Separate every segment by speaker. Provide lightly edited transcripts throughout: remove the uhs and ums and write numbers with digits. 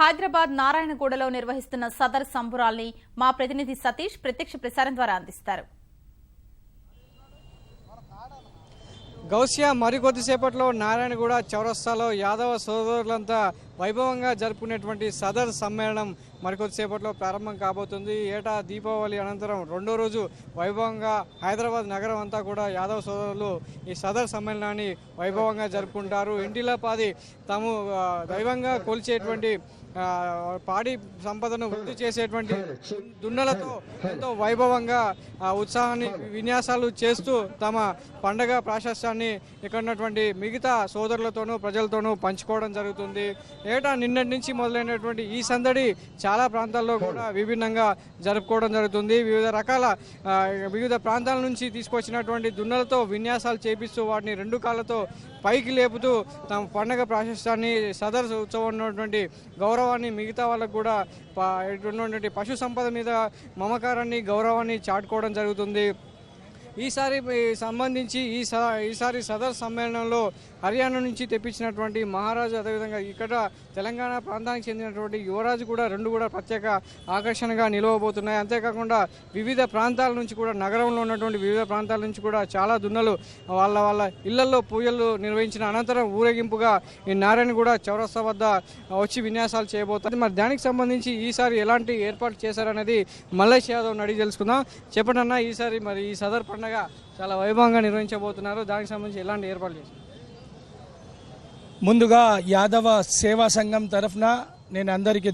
Speaker 1: హైదరాబాద్ నారాయణగూడలో నిర్వహిస్తున్న సదర్ సంబురాల్ని మా ప్రతినిధి సతీష్ ప్రత్యక్ష ప్రసారం ద్వారా అందిస్తారు.
Speaker 2: గౌసియా మరికొద్దిసేపట్లో నారాయణగూడ చౌరస్తాలో యాదవ సోదరులంతా వైభవంగా జరుపుకునేటువంటి సదర్ సమ్మేళనం మరికొద్దిసేపట్లో ప్రారంభం కాబోతుంది. ఏటా దీపావళి అనంతరం రెండో రోజు వైభవంగా హైదరాబాద్ నగరం అంతా కూడా యాదవ సోదరులు ఈ సదర్ సమ్మేళనాన్ని వైభవంగా జరుపుకుంటారు. ఇంటిలాపాది తాము దైవంగా కొలిచేటువంటి పాడి సంపదను వృద్ధి చేసేటువంటి దున్నలతో ఎంతో వైభవంగా ఉత్సాహాన్ని విన్యాసాలు చేస్తూ తమ పండగ ప్రాశస్యాన్ని ఇక్కడ ఉన్నటువంటి మిగతా సోదరులతోనూ ప్రజలతోనూ పంచుకోవడం జరుగుతుంది. ఏటా నిన్నటి నుంచి మొదలైనటువంటి ఈ సందడి చాలా ప్రాంతాల్లో కూడా విభిన్నంగా జరుపుకోవడం జరుగుతుంది. వివిధ ప్రాంతాల నుంచి తీసుకొచ్చినటువంటి దున్నలతో విన్యాసాలు చేపిస్తూ వాటిని రెండు కాళ్ళతో పైకి లేపుతూ తమ పండగ ప్రాశస్యాన్ని సదర్ ఉత్సవం ఉన్నటువంటి గౌరవాన్ని మిగతా వాళ్ళకు కూడా ఉన్నటువంటి పశు సంపద మీద మమకారాన్ని గౌరవాన్ని చాటుకోవడం జరుగుతుంది. ఈసారి సదర్ సమ్మేళనంలో హర్యానా నుంచి తెప్పించినటువంటి మహారాజు, అదేవిధంగా ఇక్కడ తెలంగాణ ప్రాంతానికి చెందినటువంటి యువరాజు కూడా రెండు కూడా ప్రత్యేక ఆకర్షణగా నిలవబోతున్నాయి. అంతేకాకుండా వివిధ ప్రాంతాల నుంచి కూడా నగరంలో ఉన్నటువంటి వివిధ ప్రాంతాల నుంచి కూడా చాలా దున్నలు వాళ్ళ ఇళ్లలో పూజలు నిర్వహించిన అనంతరం ఊరేగింపుగా ఈ నారాయణగూడ చౌరస్తా వద్ద వచ్చి విన్యాసాలు చేయబోతుంది. మరి దానికి సంబంధించి ఈసారి ఎలాంటి ఏర్పాట్లు చేశారనేది మల్లేష్ యాదవ్ అడిగి తెలుసుకుందాం. చెప్పండి అన్న, ఈసారి మరి ఈ సదర్ పండుగ చాలా వైభవంగా నిర్వహించబోతున్నారు, దానికి సంబంధించి ఎలాంటి ఏర్పాట్లు చేశారు?
Speaker 3: ముందుగా యాదవ సేవా సంఘం తరఫున నేను అందరికీ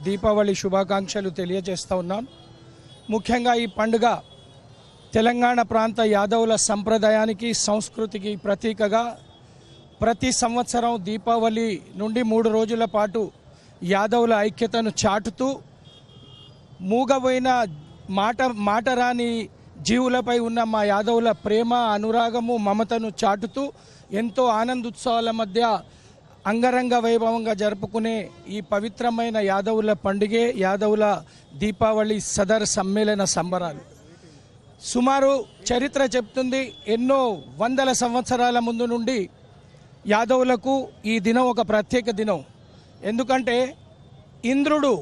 Speaker 3: దీపావళి శుభాకాంక్షలు తెలియజేస్తూ ఉన్నాను. ముఖ్యంగా ఈ పండుగ తెలంగాణ ప్రాంత యాదవుల సంప్రదాయానికి సంస్కృతికి ప్రతీకగా ప్రతి సంవత్సరం దీపావళి నుండి 3 రోజుల పాటు యాదవుల ఐక్యతను చాటుతూ మూగబోయిన మాటరాని జీవులపై ఉన్న మా యాదవుల ప్రేమ, అనురాగము, మమతను చాటుతూ ఎంతో ఆనందోత్సవాల మధ్య అంగరంగ వైభవంగా జరుపుకునే ఈ పవిత్రమైన యాదవుల పండుగే యాదవుల దీపావళి సదర్ సమ్మేళన సంబరాలు. సుమారు చరిత్ర చెప్తుంది, ఎన్నో వందల సంవత్సరాల ముందు నుండి యాదవులకు ఈ దినం ఒక ప్రత్యేక దినం. ఎందుకంటే ఇంద్రుడు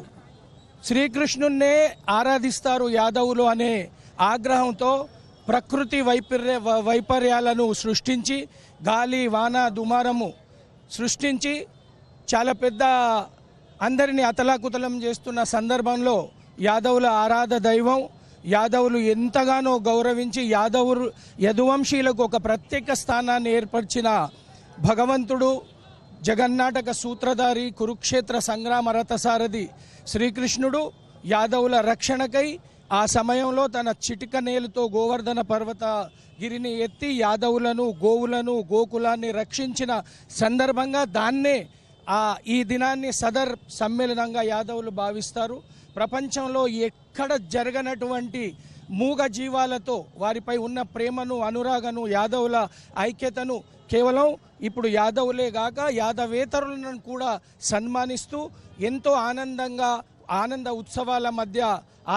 Speaker 3: శ్రీకృష్ణున్నే ఆరాధిస్తారు యాదవులు అనే ఆగ్రహంతో ప్రకృతి వైపర్యాలను సృష్టించి గాలి, వాన, దుమారము సృష్టించి చాలా పెద్ద అందరినీ అతలాకుతలం చేస్తున్న సందర్భంలో యాదవుల ఆరాధ దైవం యాదవులు ఎంతగానో గౌరవించి యదువంశీలకు ఒక ప్రత్యేక స్థానాన్ని ఏర్పరిచిన భగవంతుడు, జగన్నాటక సూత్రధారి, కురుక్షేత్ర సంగ్రామ రథసారథి శ్రీకృష్ణుడు యాదవుల రక్షణకై ఆ సమయంలో తన చిటిక నేలుతో గోవర్ధన పర్వత గిరిని ఎత్తి యాదవులను, గోవులను, గోకులాన్ని రక్షించిన సందర్భంగా దాన్నే ఈ దినాన్ని సదర్ సమ్మేళనంగా యాదవులు భావిస్తారు. ప్రపంచంలో ఎక్కడ జరగనటువంటి మూగ జీవాలతో వారిపై ఉన్న ప్రేమను, అనురాగను, యాదవుల ఐక్యతను కేవలం ఇప్పుడు యాదవులే గాక యాదవేతరులను కూడా సన్మానిస్తూ ఎంతో ఆనంద ఉత్సవాల మధ్య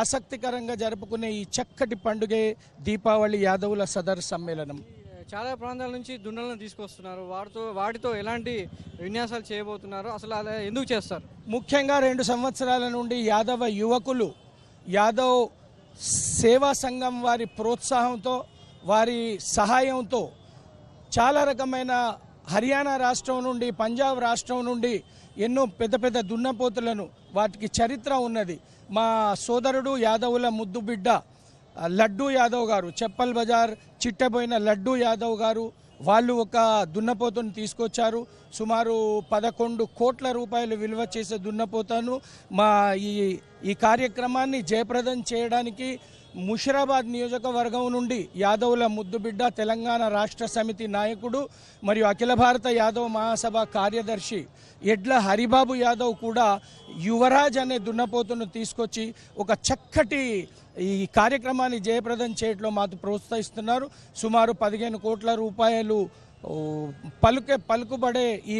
Speaker 3: ఆసక్తికరంగా జరుపుకునే ఈ చక్కటి పండుగే దీపావళి యాదవుల సదర్ సమ్మేళనం.
Speaker 2: చాలా ప్రాంతాల నుంచి దున్నలను తీసుకొస్తున్నారు, వాటితో ఎలాంటి విన్యాసాలు చేయబోతున్నారు, అసలు అలా ఎందుకు చేస్తారు?
Speaker 3: ముఖ్యంగా 2 సంవత్సరాల నుండి యాదవ యువకులు యాదవ్ సేవా సంఘం వారి ప్రోత్సాహంతో, వారి సహాయంతో చాలా రకమైన హర్యానా రాష్ట్రం నుండి, పంజాబ్ రాష్ట్రం నుండి ఎన్నో పెద్ద పెద్ద దున్నపోతులను, వాటికి చరిత్ర ఉన్నది. మా సోదరుడు యాదవుల ముద్దు బిడ్డ లడ్డూ యాదవ్ గారు, చెప్పల్ బజార్ చిట్టబోయిన లడ్డూ యాదవ్ గారు, వాళ్ళు ఒక దున్నపోతును తీసుకొచ్చారు. సుమారు 11 కోట్ల రూపాయలు విలువ చేసే దున్నపోతాను మా ఈ కార్యక్రమాన్ని జయప్రదం చేయడానికి ముషిరాబాద్ నియోజకవర్గం నుండి యాదవుల ముద్దుబిడ్డ, తెలంగాణ రాష్ట్ర సమితి నాయకుడు మరియు అఖిల భారత యాదవ్ మహాసభ కార్యదర్శి ఎడ్ల హరిబాబు యాదవ్ కూడా యువరాజ్ అనే దున్నపోతును తీసుకొచ్చి ఒక చక్కటి ఈ కార్యక్రమాన్ని జయప్రదం చేయడంలో మాకు ప్రోత్సహిస్తున్నారు. సుమారు 15 కోట్ల రూపాయలు పలుకుబడే ఈ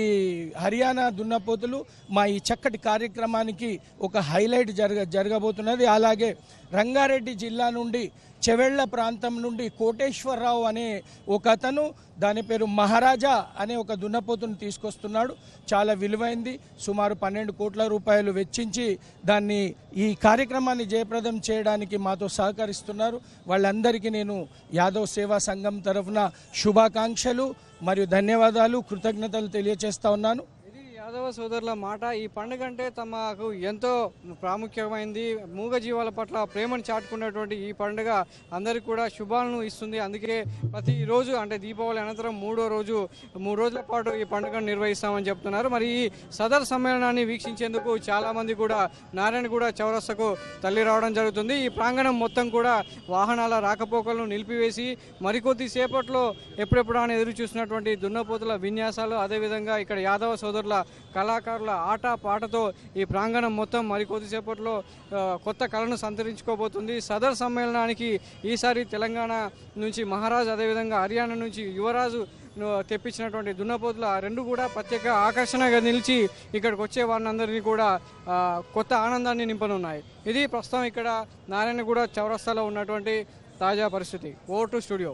Speaker 3: హర్యానా దున్నపోతులు మా ఈ చక్కటి కార్యక్రమానికి ఒక హైలైట్ జరగబోతున్నది. అలాగే రంగారెడ్డి జిల్లా నుండి చెవెళ్ల ప్రాంతం నుండి కోటేశ్వరరావు అనే ఒక అతను, దాని పేరు మహారాజా అనే ఒక దున్నపోతును తీసుకొస్తున్నాడు. చాలా విలువైంది, సుమారు 12 కోట్ల రూపాయలు వెచ్చించి దాన్ని ఈ కార్యక్రమాన్ని జయప్రదం చేయడానికి మాతో సహకరిస్తున్నారు. వాళ్ళందరికీ నేను యాదవ్ సేవా సంఘం తరఫున శుభాకాంక్షలు మరియు ధన్యవాదాలు, కృతజ్ఞతలు తెలియజేస్తా ఉన్నాను.
Speaker 2: యాదవ సోదరుల మాట. ఈ పండుగ అంటే తమకు ఎంతో ప్రాముఖ్యమైంది. మూగజీవాల పట్ల ప్రేమను చాటుకున్నటువంటి ఈ పండుగ అందరికీ కూడా శుభాలను ఇస్తుంది. అందుకే ప్రతిరోజు అంటే దీపావళి అనంతరం 3వ రోజు 3 రోజుల పాటు ఈ పండుగను నిర్వహిస్తామని చెప్తున్నారు. మరి ఈ సదర్ సమ్మేళనాన్ని వీక్షించేందుకు చాలామంది కూడా నారాయణగూడ చౌరస్తాకు తరలి రావడం జరుగుతుంది. ఈ ప్రాంగణం మొత్తం కూడా వాహనాల రాకపోకలను నిలిపివేసి మరికొద్ది సేపట్లో ఎప్పుడెప్పుడు అని ఎదురు చూసినటువంటి దున్నపోతుల విన్యాసాలు, అదేవిధంగా ఇక్కడ యాదవ సోదరుల కళాకారుల ఆట పాటతో ఈ ప్రాంగణం మొత్తం మరికొద్దిసేపట్లో కొత్త కళను సంతరించుకోబోతుంది. సదర్ సమ్మేళనానికి ఈసారి తెలంగాణ నుంచి మహారాజ్, అదేవిధంగా హర్యానా నుంచి యువరాజు తెప్పించినటువంటి దున్నపోతులు ఆ రెండు కూడా ప్రత్యేక ఆకర్షణగా నిలిచి ఇక్కడికి వచ్చే వారిని కూడా కొత్త ఆనందాన్ని నింపనున్నాయి. ఇది ప్రస్తుతం ఇక్కడ నారాయణగూడ చౌరస్తాలో ఉన్నటువంటి తాజా పరిస్థితి. ఓ టు స్టూడియో.